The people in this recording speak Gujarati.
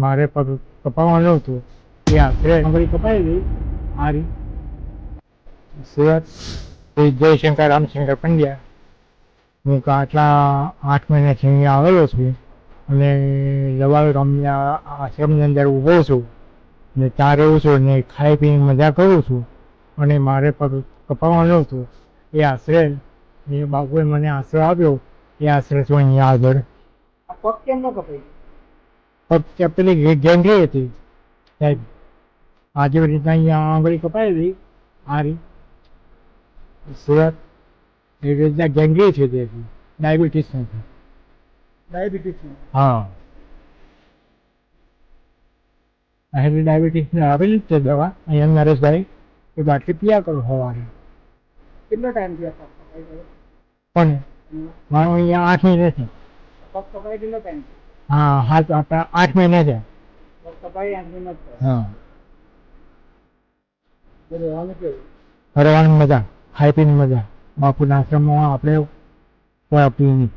મારે પગ કપાવવાનું હતું એ આખરે નંબરી કપાઈ ગઈ મારી સુરત જયશંકર રામશંકર પંડ્યા. હું આટલા 8 મહિનાથી અહીંયા આવેલો છું અને લવાલ ગામના આશ્રમની અંદર ઊભો છું ને ત્યાં રહું છું ને ખાઈ પીને મજા કરું છું. અને મારે પગ કપાવવાનું હતું એ આશરે એ બાપુએ મને આશરો આપ્યો એ આશરે છું અહીંયા આગળ. પગ કેમ ન કપાઈ? પગ પેલી ગેંગી હતી સાહેબ, આજે રીતના અહીંયા આંગળી કપાઈ હતી મારી સુરત એ રીતના ગેંગી છે તે ડાયાબિટીસ નથી. ડાયાબિટીસ? હા, અહીં ડાયાબિટીસને આવેલી જ છે દવા અહીંયા નરેશભાઈ એ બાટલી પીયા કરો સવારે. કેટલો ટાઈમ થયો પગ કપાઈ ગયો? પણ મારો અહીંયા 8 મહિને છે. પગ કપાઈ કેટલો ટાઈમ? હા, 8 મહિને છે. પગ કપાઈ 8 મહિના જ થયા. હા, રહેવાનું કેવું? ફરવાની મજા, ખાઈ પીની મજા. બાપુના આશ્રમમાં આપણે કોઈ આપીએ નહીં.